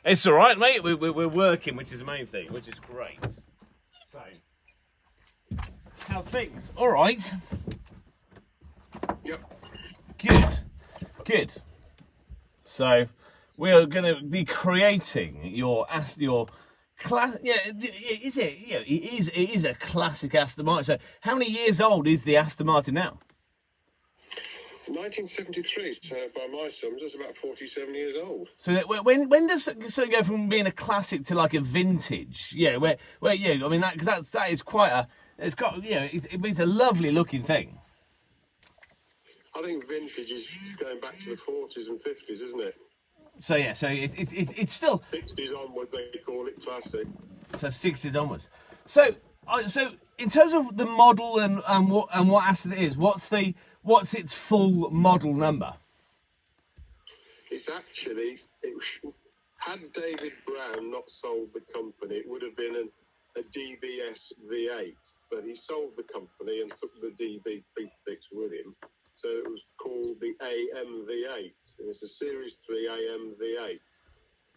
It's all right, mate. We're working, which is the main thing, which is great. So, how's things? All right. Yep. Good. So, we are going to be creating your class. Yeah, is it? Yeah, it is a classic Aston Martin. So, how many years old is the Aston Martin now? 1973, so by my sums, it's about 47 years old. So when does something go from being a classic to like a vintage? Yeah, where yeah, I mean that because that is quite a. It's got it's a lovely looking thing. I think vintage is going back to the 40s and 50s, isn't it? So yeah, so it's still 60s onwards. They call it classic. So 60s onwards. So in terms of the model and what Aston it is, what's its full model number? It's actually had David Brown not sold the company, it would have been a DBS V8, but he sold the company and took the DB prefix with him, so it was called the AM V8, and it's a Series 3 AM V8.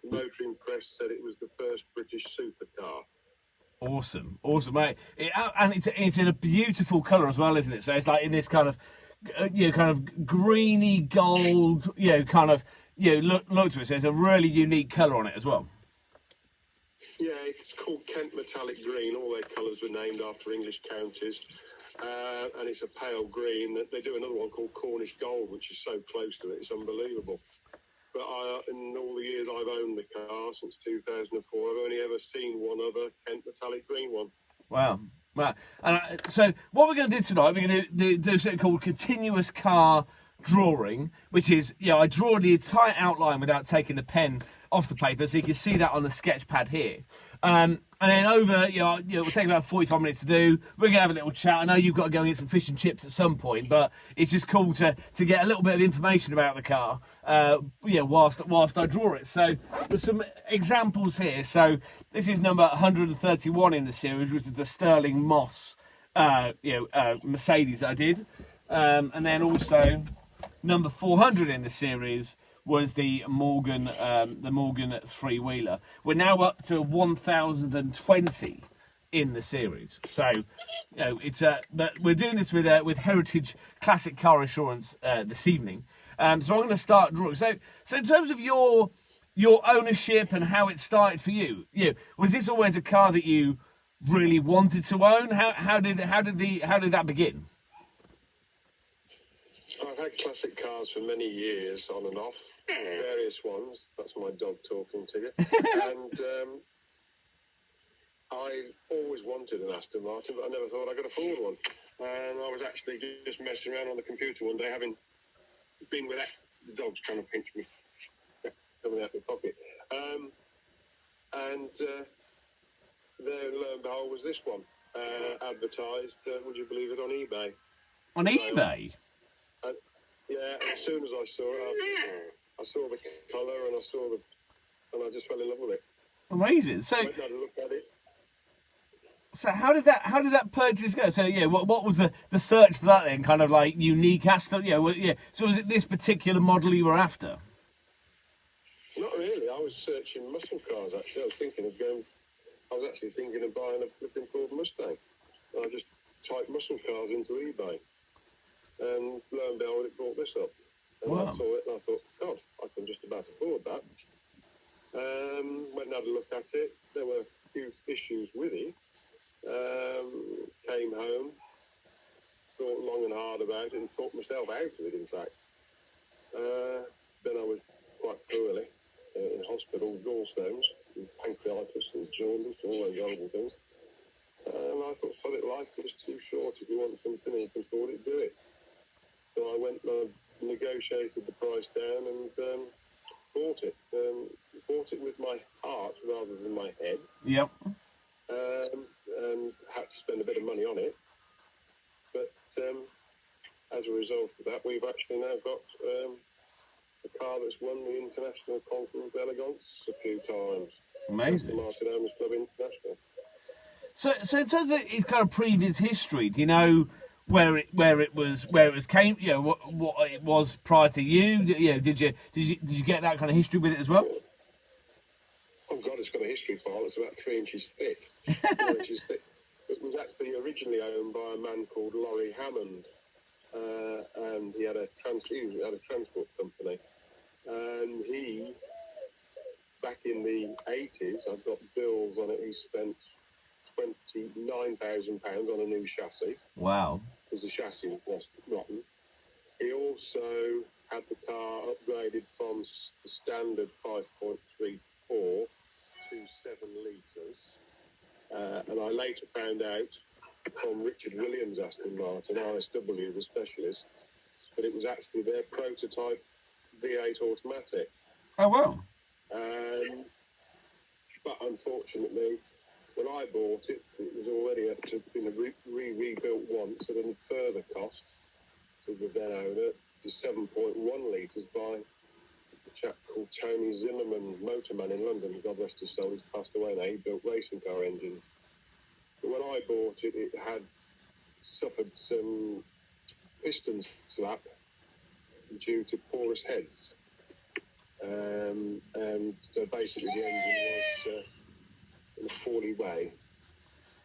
Motoring Press said it was the first British supercar. Awesome, mate. And it's in a beautiful colour as well, isn't it? So it's like in this kind of, kind of greeny gold, look to it. So it's a really unique colour on it as well. Yeah, it's called Kent Metallic Green. All their colours were named after English counties, and it's a pale green. They do another one called Cornish Gold, which is so close to it, it's unbelievable. But in all the years I've owned the car, since 2004, I've only ever seen one other Kent Metallic Green one. Wow. And so what we're going to do tonight, we're going to do something called continuous car drawing, which is, I draw the entire outline without taking the pen off the paper, so you can see that on the sketch pad here. And then over, we'll take about 45 minutes to do. We're going to have a little chat. I know you've got to go and get some fish and chips at some point, but it's just cool to get a little bit of information about the car, whilst I draw it. So there's some examples here. So this is number 131 in the series, which is the Sterling Moss, Mercedes I did. And then also number 400 in the series was the Morgan three-wheeler. We're now up to 1,020 in the series. So, but we're doing this with Heritage Classic Car Assurance this evening. So I'm going to start drawing. So in terms of your ownership and how it started for you, was this always a car that you really wanted to own? How did that begin? I've had classic cars for many years, on and off, various ones. That's my dog talking to you. And I always wanted an Aston Martin, but I never thought I could afford one. And I was actually just messing around on the computer one day, having been with the dog's trying to pinch me something out of my pocket. And there, lo and behold, was this one advertised. Would you believe it, on eBay? On eBay? Yeah, as soon as I saw it, I saw the colour and I just fell in love with it. Amazing. So, I had a look at it. So how did that purchase go? So what was the search for that then? Kind of like unique Aston? So was it this particular model you were after? Not really. I was searching muscle cars actually. I was actually thinking of buying a flipping Ford Mustang. And I just typed muscle cars into eBay. And lo and behold, it brought this up. And wow. I saw it and I thought, God, I can just about afford that. Went and had a look at it. There were a few issues with it. Came home, thought long and hard about it and thought myself out of it, in fact. Then I was quite poorly in hospital with gallstones, and pancreatitis and jaundice and all those horrible things. And I thought, sod it, life is too short. If you want something and you can afford it, do it. So I went and I negotiated the price down and bought it. Bought it with my heart rather than my head. Yep. And had to spend a bit of money on it. But as a result of that, we've actually now got a car that's won the International Conqueror of Elegance a few times. Amazing. The Martin Owners Club International. So in terms of its kind of previous history, do you know where it came? What it was prior to you? Did you get that kind of history with it as well? it's got a history file. It's about 3 inches thick. 4 inches thick. It was actually originally owned by a man called Laurie Hammond, and he had a transport company. And he, back in the 80s, I've got bills on it. He spent £29,000 on a new chassis. Wow. Because the chassis was rotten. He also had the car upgraded from the standard 5.34 to 7 litres. And I later found out from Richard Williams' Aston Martin, RSW, the specialist, that it was actually their prototype V8 automatic. Oh, wow. But unfortunately, when I bought it, it was already been rebuilt once at a further cost to the then owner, to 7.1 litres by a chap called Tony Zimmerman, motorman in London. God rest his soul, he's passed away now. He built racing car engines. But when I bought it, it had suffered some piston slap due to porous heads. And so basically the engine was in a poorly way.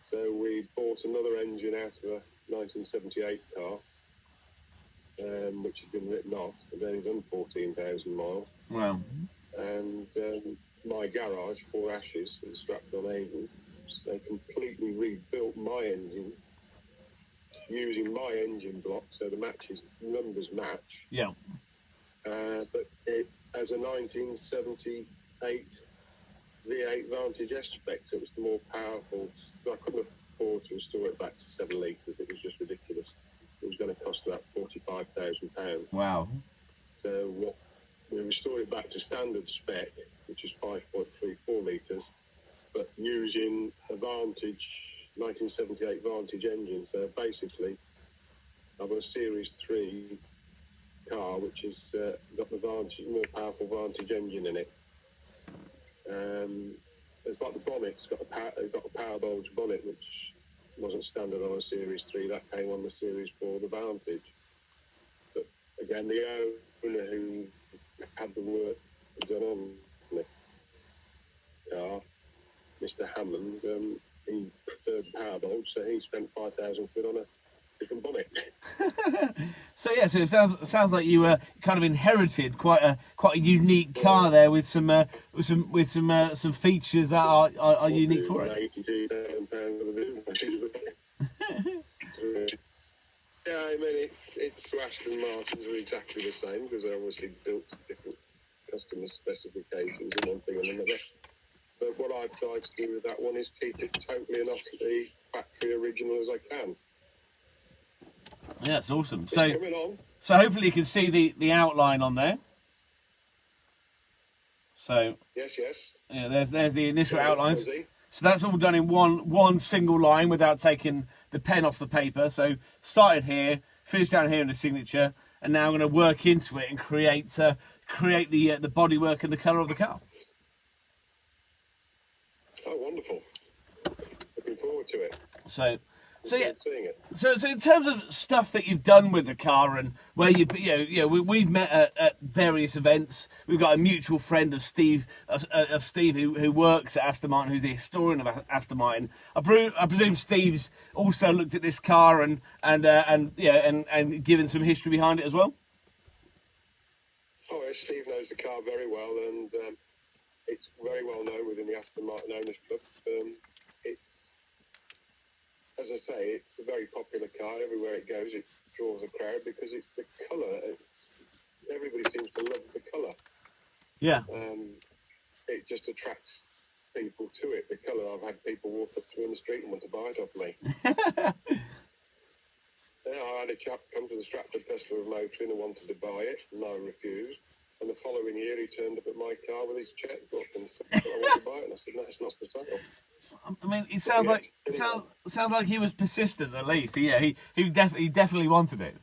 So we bought another engine out of a 1978 car, which had been written off, and then done 14,000 miles. Wow. And my garage, 4 Ashes, and strapped on Avon, they completely rebuilt my engine using my engine block, so the numbers match. Yeah. But it, as a 1978 V8 Vantage S-Spec, so it was the more powerful. I couldn't afford to restore it back to 7 litres. It was just ridiculous. It was going to cost about £45,000. Wow. So we restored it back to standard spec, which is 5.34 litres, but using a Vantage, 1978 Vantage engine. So basically, I've got a Series 3 car, which has got the Vantage, more powerful Vantage engine in it. It's like the bonnet. It's got a power bulge bonnet, which wasn't standard on a Series 3. That came on the Series 4, the Vantage. But again, the owner who had the work done on the car, Mr. Hammond, he preferred the power bulge, so he spent £5,000 on a different bonnet. So it sounds like you kind of inherited quite a unique car there with some features that are unique for it. Yeah, I mean it's Aston Martins are exactly the same because they're obviously built to different customer specifications and one thing and another. But what I've tried to do with that one is keep it totally and utterly factory original as I can. Yeah, it's awesome. It's coming on. So hopefully you can see the outline on there. So yes. Yeah, there's the initial outlines. So that's all done in one single line without taking the pen off the paper. So started here, finished down here in the signature, and now I'm going to work into it and create the bodywork and the colour of the car. Oh, wonderful! Looking forward to it. So yeah. Seeing it. So in terms of stuff that you've done with the car and where we've met at various events. We've got a mutual friend of Steve who works at Aston Martin, who's the historian of Aston Martin. I presume Steve's also looked at this car and given some history behind it as well. Oh, Steve knows the car very well, and it's very well known within the Aston Martin Owners Club. It's, as I say, it's a very popular car. Everywhere it goes, it draws a crowd because it's the colour. Everybody seems to love the colour. Yeah. It just attracts people to it. The colour. I've had people walk up to me in the street and want to buy it off me. I had a chap come to the Stratford Festival of Motoring and wanted to buy it, and I refused. And the following year, he turned up at my car with his checkbook and said, "I want to buy it." And I said, "No, it's not for sale." I mean, it sounds like he was persistent at least. Yeah, he definitely wanted it.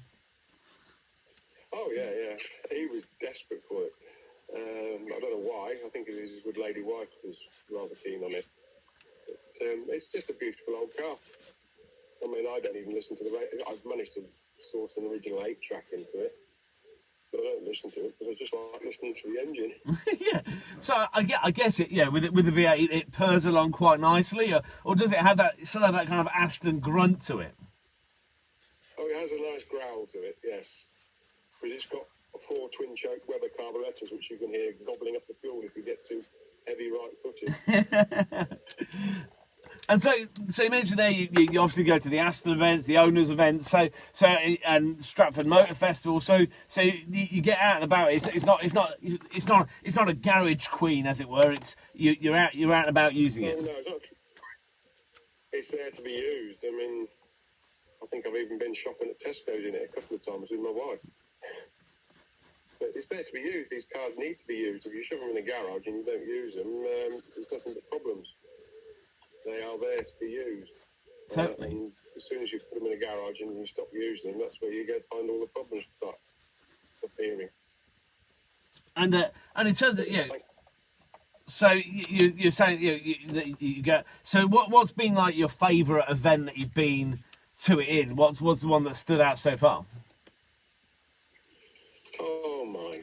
Oh yeah, he was desperate for it. I don't know why. I think his good lady wife was rather keen on it. But, it's just a beautiful old car. I mean, I don't even listen to the radio. I've managed to source an original 8-track into it. But I don't listen to it because I just like listening to the engine. Yeah. So I guess it. Yeah, with the V8, it purrs along quite nicely, or does it have that sort of that kind of Aston grunt to it? Oh, it has a nice growl to it, yes. Because it's got 4 twin-choke Weber carburettors, which you can hear gobbling up the fuel if you get too heavy right-footed. And so you mentioned there you obviously go to the Aston events, the owners events, and Stratford Motor Festival. So you get out and about. It's not a garage queen, as it were. You're out and about using it. No, it's not. It's there to be used. I mean, I think I've even been shopping at Tesco's in it a couple of times with my wife. But it's there to be used. These cars need to be used. If you shove them in a garage and you don't use them, there's nothing but problems. They are there to be used. Totally. And as soon as you put them in a garage and you stop using them, that's where you find all the problems start appearing. And in terms of so you're saying you get. So what's been like your favourite event that you've been to it in? What's the one that stood out so far? Oh my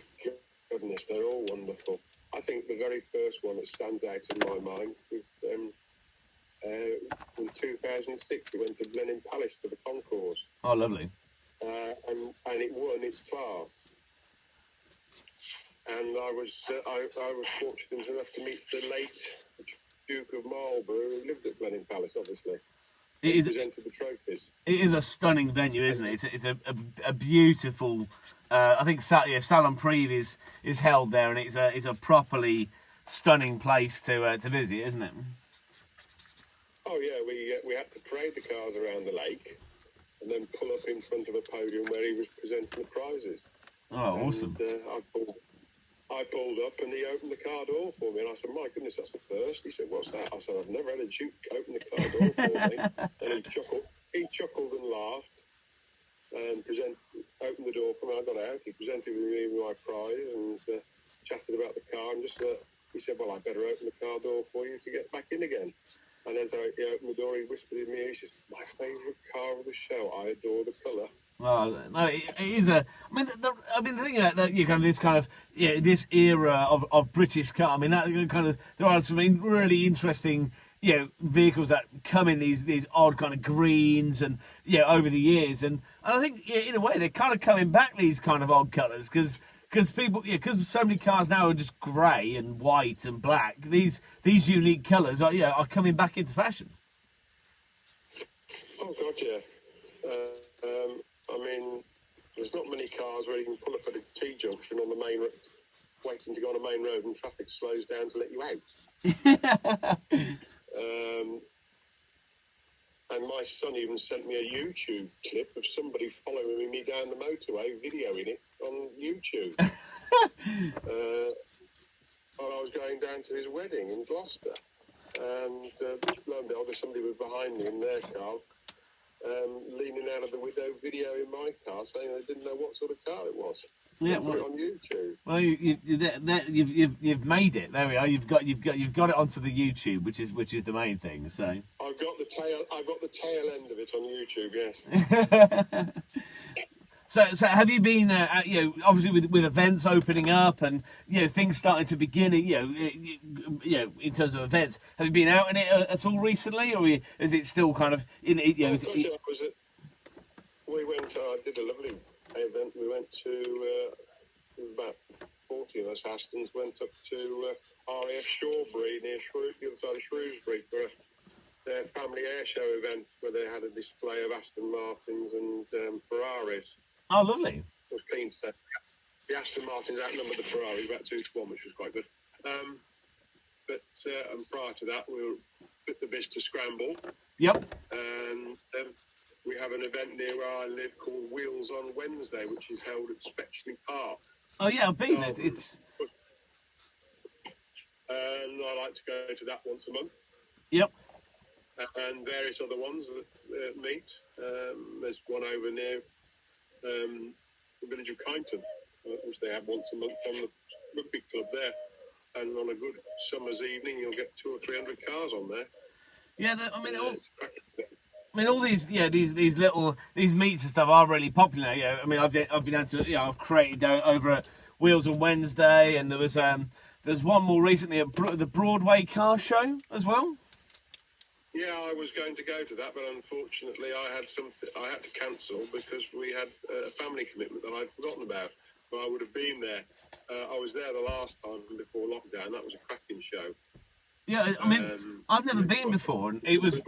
goodness, they're all wonderful. I think the very first one that stands out in my mind was in 2006. It went to Blenheim Palace to the concourse. Oh, lovely. And it won its class. And I was fortunate enough to meet the late Duke of Marlborough, who lived at Blenheim Palace, obviously. He presented the trophies. It is a stunning venue, isn't it? It's a beautiful. I think Salon Prive is held there, and it's a properly stunning place to visit, isn't it? Oh yeah, we had to parade the cars around the lake, and then pull up in front of a podium where he was presenting the prizes. Oh, awesome! I pulled up, and he opened the car door for me, and I said, "My goodness, that's a first." He said, "What's that?" I said, "I've never had a Duke open the car door for me." And he chuckled and laughed, and opened the door for me. I got out. He presented me with my prize and chatted about the car, and he said, "Well, I better open the car door for you to get back in again." And as he opened the door, he whispered in me, he says, "My favourite car of the show. I adore the colour." Well, no, it is a. I mean, the thing about that, you kind of this kind of this era of British car. I mean, that kind of there are some really interesting vehicles that come in these odd kind of greens and over the years, and I think in a way they're kind of coming back, these kind of odd colours because people because so many cars now are just grey and white and black. These unique colours are coming back into fashion. Oh God, yeah. I mean, there's not many cars where you can pull up at a T-junction on the main road, waiting to go on a main road, and traffic slows down to let you out. And my son even sent me a YouTube clip of somebody following me down the motorway, videoing it on YouTube. While I was going down to his wedding in Gloucester. And lo and behold, somebody was behind me in their car, leaning out of the window, videoing my car, saying they didn't know what sort of car it was. Yeah, put it on YouTube. Well, you've made it. There we are. You've got it onto the YouTube, which is the main thing. So I've got the tail end of it on YouTube. Yes. So have you been obviously with events opening up and things starting to begin in terms of events, have you been out in it at all recently, or is it still kind of in it? I did a lovely event. We went to there was about 40 of us Astons went up to RAF Shawbury near the other side of Shrewsbury for their family air show event where they had a display of Aston Martins and Ferraris. Oh, lovely. It was clean set. The Aston Martins outnumbered the Ferraris about 2-1, which was quite good. And prior to that, we were at the Bicester Scramble. Yep. And we have an event near where I live called Wheels on Wednesday, which is held at Spetchley Park. Oh yeah, I've been there. It's. And I like to go to that once a month. Yep. And various other ones that meet. There's one over near the village of Kyneton, which they have once a month on the rugby club there. And on a good summer's evening, you'll get 200 or 300 cars on there. Yeah, I mean, I mean, all these these meets and stuff are really popular. Yeah, I mean, I've been able to, I've created over at Wheels on Wednesday, and there's one more recently at the Broadway Car Show as well. Yeah, I was going to go to that, but unfortunately I had to cancel because we had a family commitment that I'd forgotten about. But I would have been there. I was there the last time before lockdown. That was a cracking show. Yeah, I mean, I've never been before, and it was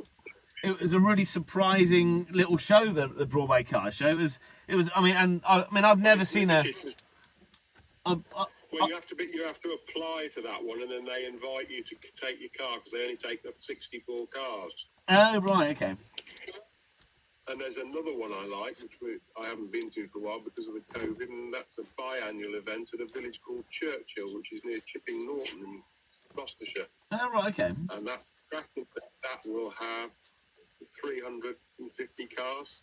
a really surprising little show, the Broadway Car Show. It was. I mean, I've never seen a. Well, you have to apply to that one, and then they invite you to take your car because they only take up 64 cars. Oh right, okay. And there's another one I like, which I haven't been to for a while because of the COVID, and that's a biannual event at a village called Churchill, which is near Chipping Norton in Gloucestershire. Oh right, okay. And that will have 350 cars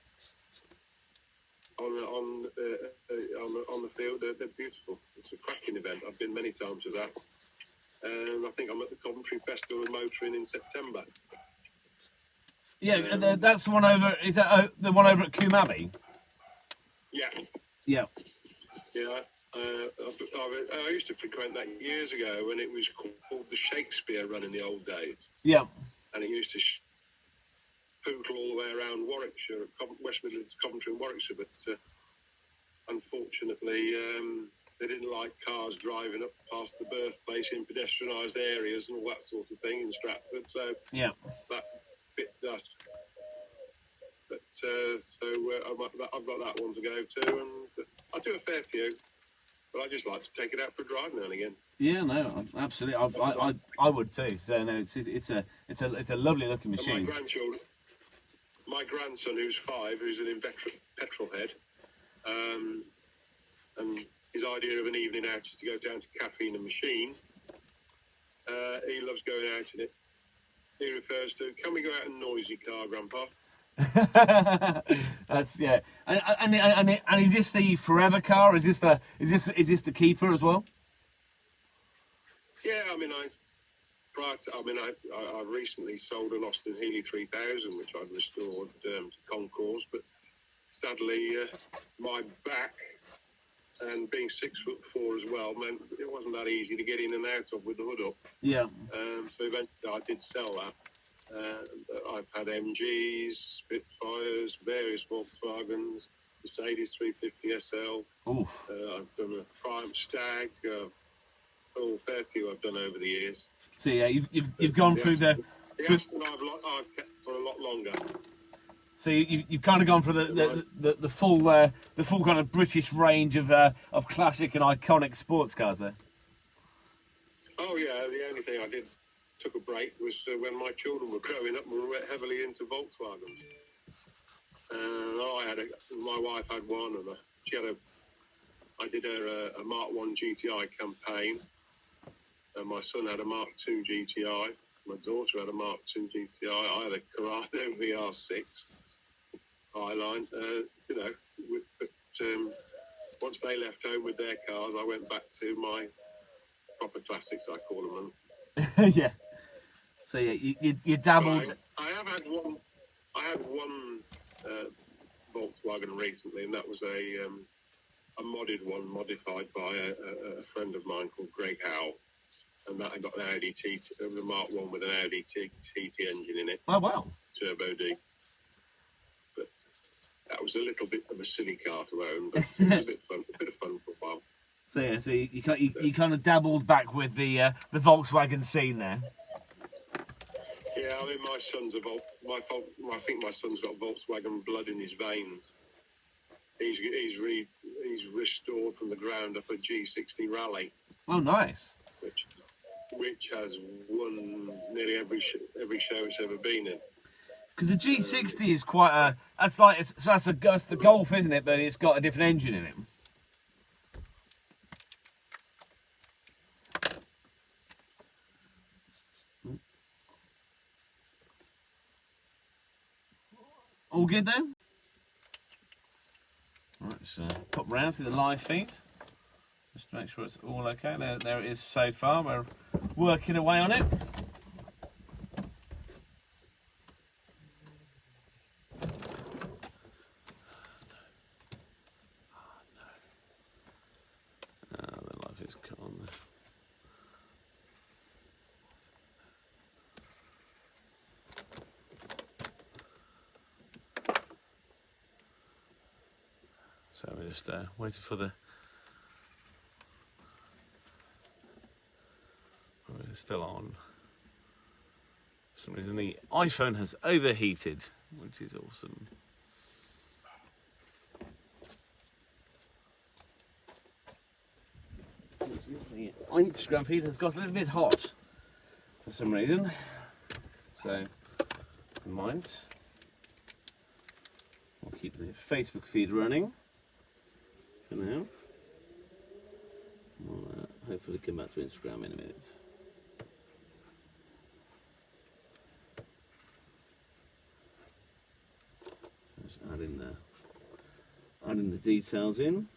on the field. They're beautiful. It's a cracking event. I've been many times to that. And I think I'm at the Coventry Festival of Motoring in September. Yeah, that's the one over. Is that the one over at Coombe Abbey? Yeah. Yeah. Yeah. I used to frequent that years ago when it was called the Shakespeare Run in the old days. Yeah. And it used to poodle all the way around Warwickshire, West Midlands, Coventry and Warwickshire, but unfortunately they didn't like cars driving up past the birthplace in pedestrianised areas and all that sort of thing in Stratford, so yeah, that bit dust. But I've got that one to go to, and I do a fair few, but I just like to take it out for a drive now and again. Yeah, no, absolutely. I would too. So no, it's a lovely looking machine. My grandson, who's 5, who's an inveterate petrol head, and his idea of an evening out is to go down to Caffeine and Machine. He loves going out in it. He refers to, "Can we go out in a noisy car, Grandpa?" That's yeah. And is this the forever car? Is this the keeper as well? Yeah, I mean, I recently sold an Austin Healey 3000, which I'd restored to Concours, but sadly my back and being 6'4" as well meant it wasn't that easy to get in and out of with the hood up. Yeah. So eventually I did sell that. I've had MGs, Spitfires, various Volkswagens, Mercedes 350 SL. Oof. I've done a Triumph Stag. A fair few I've done over the years. So yeah, you've gone through the Aston I've kept for a lot longer. So you've kind of gone for the full kind of British range of classic and iconic sports cars there. Oh yeah, the only thing I took a break was when my children were growing up and we were heavily into Volkswagens. My wife had one, and I did her a Mark 1 GTI campaign, and my son had a Mark 2 GTI. My daughter had a Mark 2 GTI. I had a Corrado VR6 Highline. But once they left home with their cars, I went back to my proper classics, I call them. Yeah. So yeah, you dabbled. I had one Volkswagen recently, and that was a modded one, modified by a friend of mine called Greg Howe, and that I got an Audi TT, the Mark 1 with an Audi TT engine in it. Oh wow. Turbo D. But that was a little bit of a silly car to own, but it was a bit of fun for a while. So yeah, so you kind of dabbled back with the Volkswagen scene there. Yeah, I mean, my son's I think my son's got Volkswagen blood in his veins. He's restored from the ground up a G60 Rally. Oh, nice. Which has won nearly every show it's ever been in. Because the G60 is quite that's the Golf, isn't it? But it's got a different engine in it. All good then? Right, so pop round to the live feed. Just to make sure it's all okay. There it is so far. We're working away on it. So we're just waiting for the. We're still on. For some reason the iPhone has overheated, which is awesome. The Instagram feed has got a little bit hot for some reason, so never mind. We'll keep the Facebook feed running for now. We'll hopefully come back to Instagram in a minute. Just adding the details in.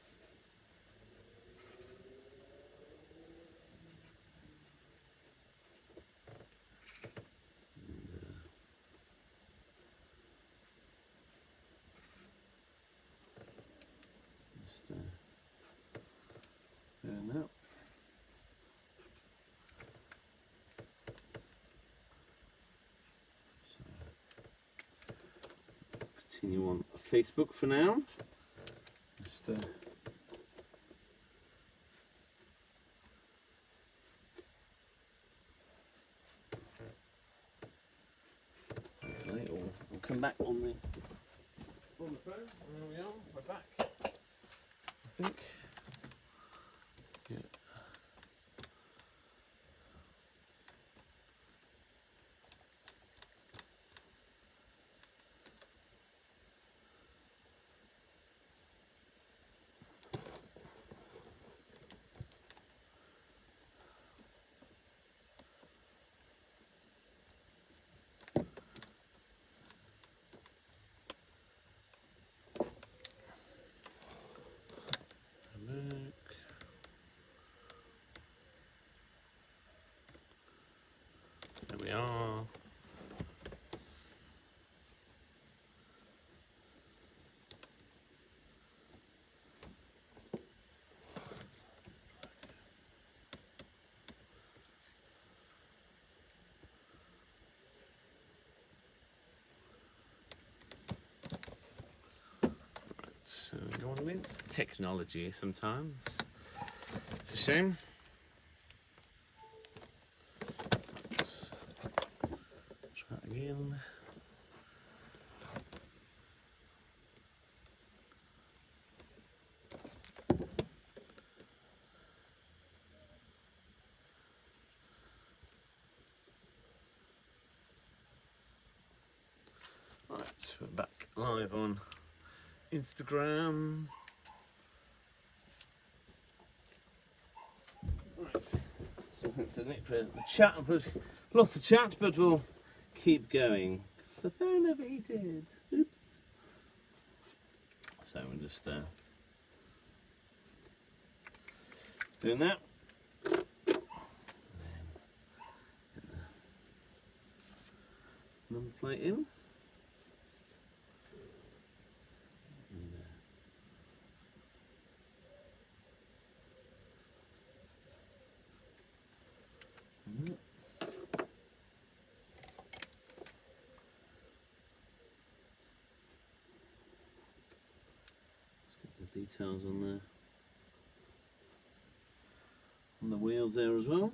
Doing that. So, continue on Facebook for now. Just okay, we'll come back on the phone. There we are. We're back. I think. Yeah. There we are. So go on with technology sometimes. It's a shame. Let's try it again. Right, we're back live on Instagram. Right, so thanks to Nick for the chat. I've put lots of chat, but we'll keep going. Because the phone overheated. Oops. So we're just doing that. And then get the number plate in. Details on the wheels there as well.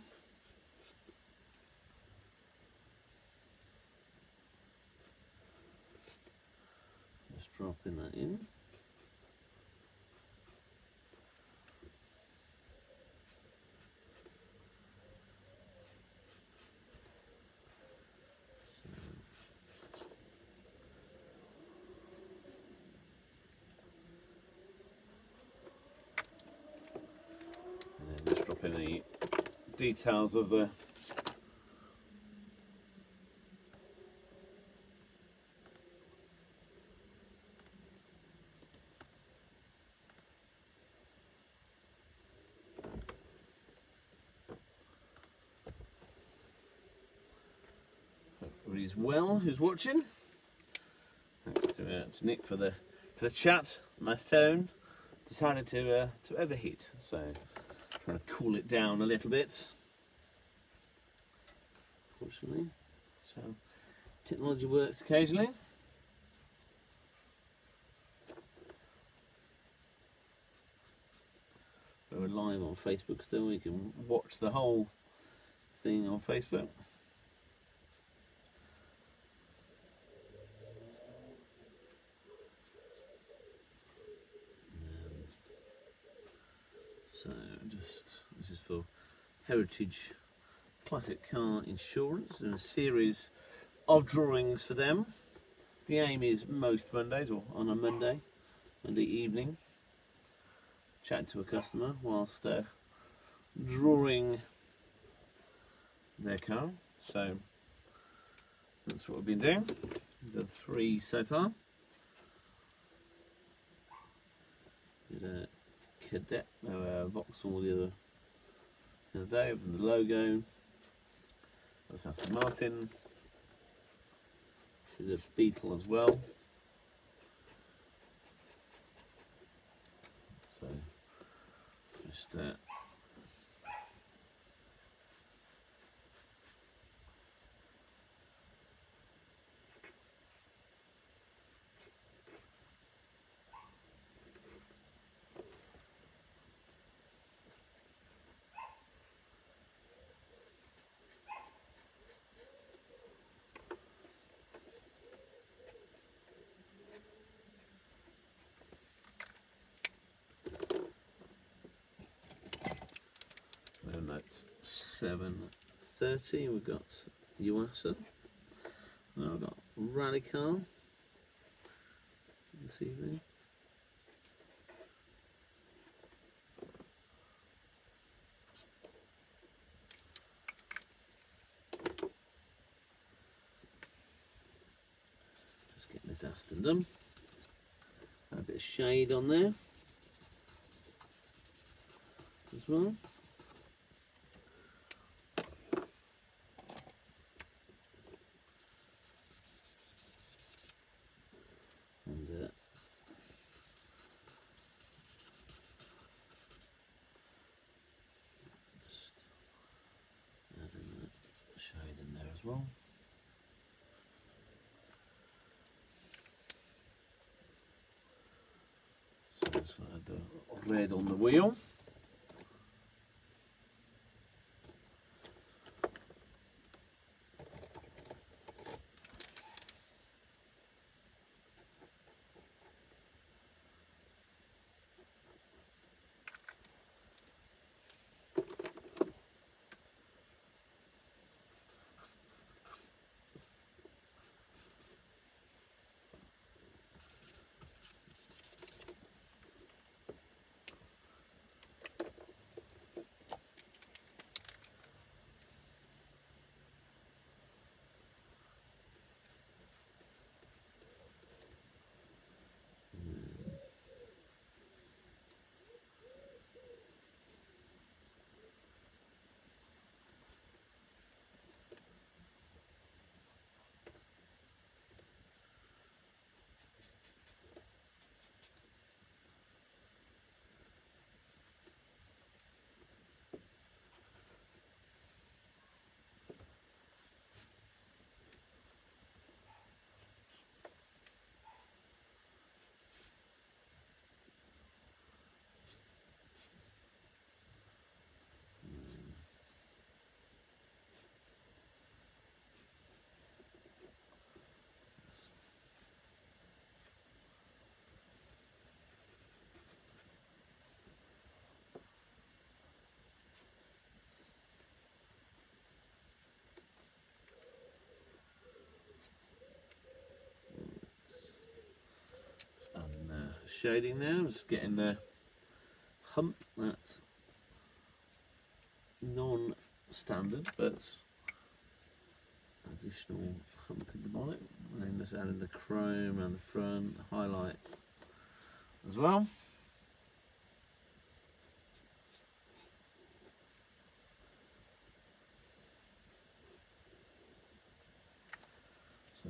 Just dropping that in. Just drop in the details of the everybody's well who's watching. Thanks to Nick for the chat. My phone decided to overheat, so trying to cool it down a little bit, fortunately. So technology works occasionally. live on Facebook still. You can watch the whole thing on Facebook. So this is for Heritage Classic Car Insurance, and a series of drawings for them. The aim is most Mondays, or on a Monday evening, chat to a customer whilst they're drawing their car. So that's what we've been doing. We've done 3 so far. Did a Cadet, Vauxhall the other day with the logo. That's Aston Martin. Did a Beetle as well. So just and that's 7:30. We've got UASA. Now we've got Rally Car this evening. Just getting this Aston done. Add a bit of shade on there as well. And just adding that shade in there as well. So just going to add the red on the wheel. And shading now, just getting the hump that's non-standard but additional hump in the bonnet, and then just adding the chrome around the front, highlight as well. So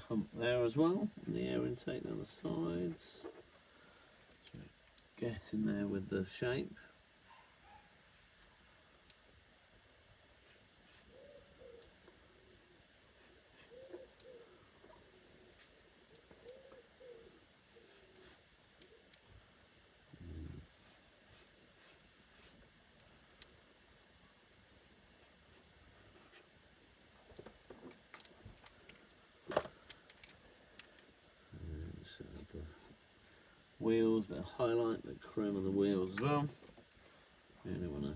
hump there as well, and the air intake down the sides. So get in there with the shape. So the wheels, a bit of highlight, a bit of chrome on the wheels as well. Really want to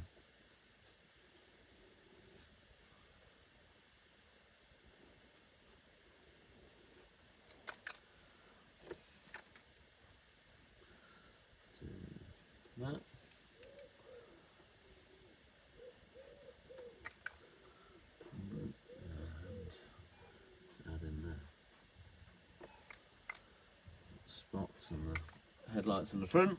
do that. And add in the spots and the headlights in the front.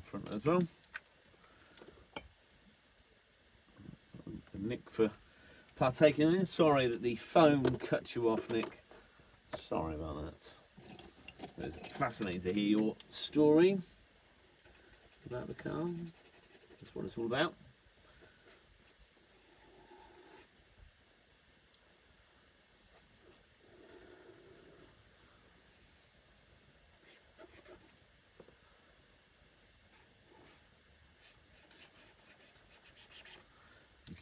Front as well. Thanks to Nick for partaking in it. Sorry that the phone cut you off, Nick. Sorry about that. It's fascinating to hear your story about the car. That's what it's all about.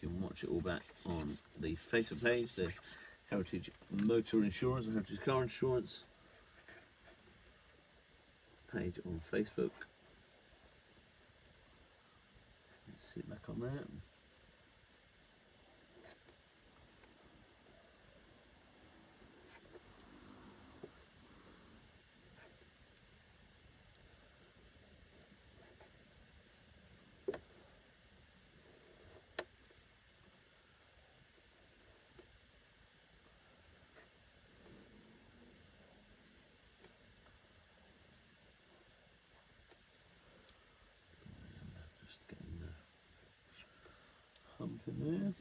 You can watch it all back on the Facebook page, the Heritage Motor Insurance or Heritage Car Insurance page on Facebook. Let's sit back on there. Just getting the hump in there.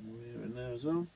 Rear in there as well.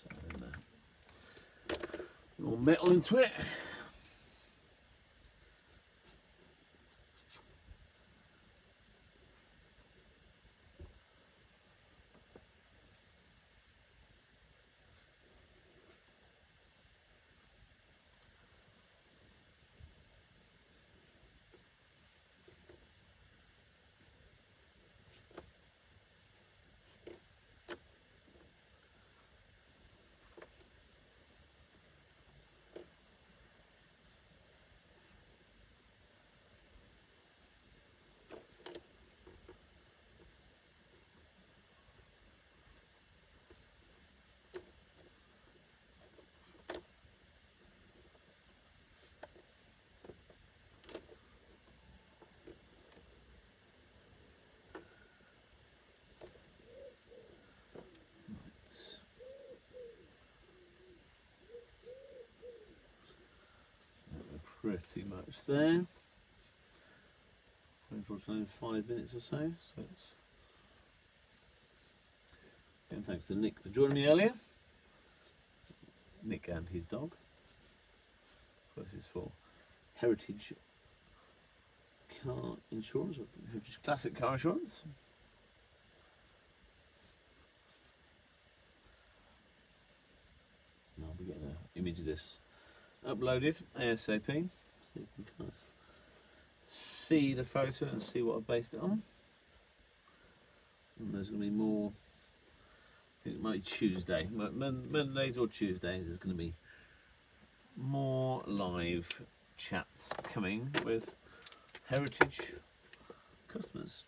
So then, little metal into it. pretty much there. 5 minutes or so. So it's. And thanks to Nick for joining me earlier. Nick and his dog. This is for Heritage Car Insurance, or Heritage Classic Car Insurance. And I'll be getting an image of this uploaded ASAP, so you can kind of see the photo and see what I based it on. And there's going to be more. I think it might be Tuesday, Mondays or Tuesdays. There's going to be more live chats coming with Heritage customers.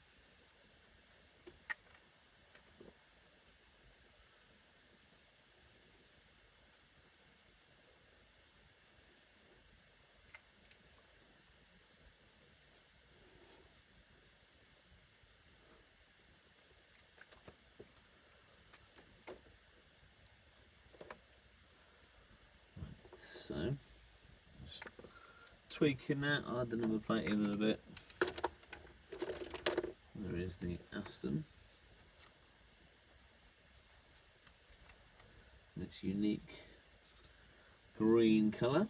So, just tweaking that, I'll add the number plate in a little bit. There is the Aston. And its unique green colour.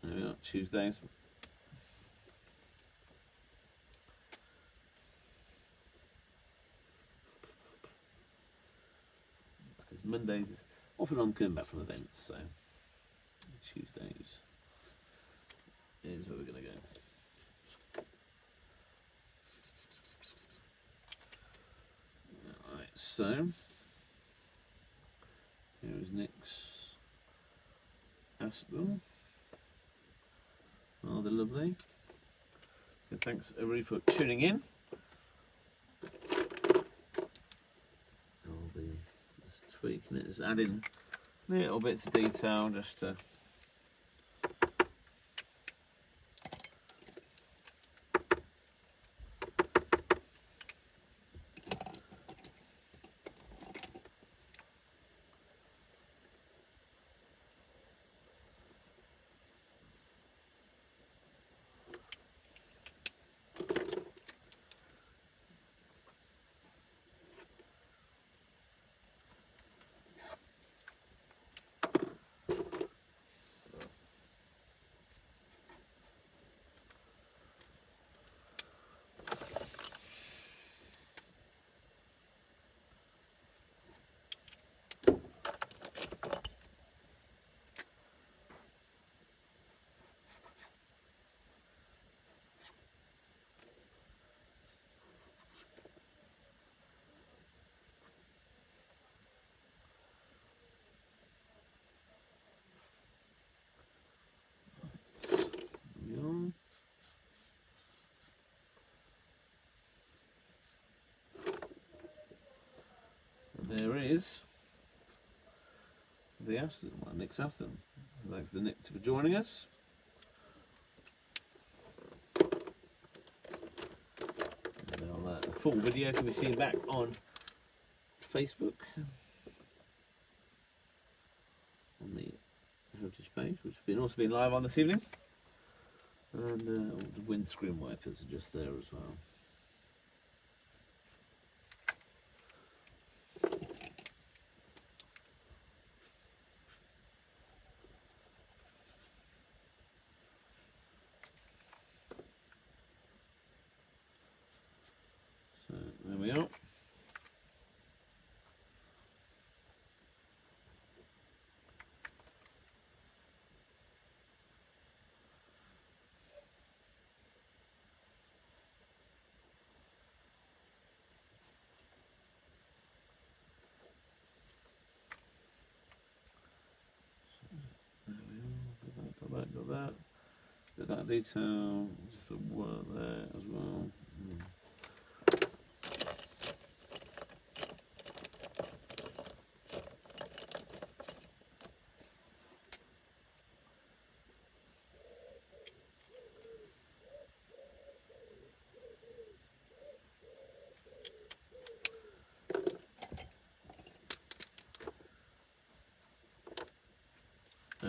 There we are, Tuesdays. Mondays is often I'm coming back from events, so Tuesdays is where we're going to go. Alright, so here is Nick's Aston. Rather lovely. So thanks everybody for tuning in. Tweaking it, just adding little bits of detail just to there is the Aston, well, Nick's Aston. So thanks to Nick for joining us. The full video can be seen back on Facebook on the Heritage page, which has also been live on this evening. And the windscreen wipers are just there as well. So there we are. Got that. Bit of that detail, just the work there as well.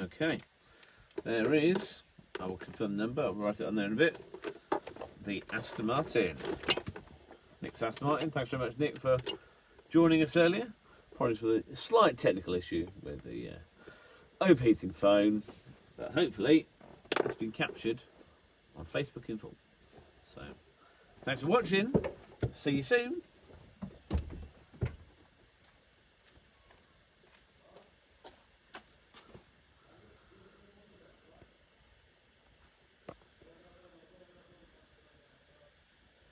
Okay, there is, I will confirm the number, I'll write it on there in a bit, the Aston Martin. Nick's Aston Martin. Thanks very much, Nick, for joining us earlier. Apologies for the slight technical issue with the overheating phone, but hopefully it's been captured on Facebook in full. So, thanks for watching. See you soon.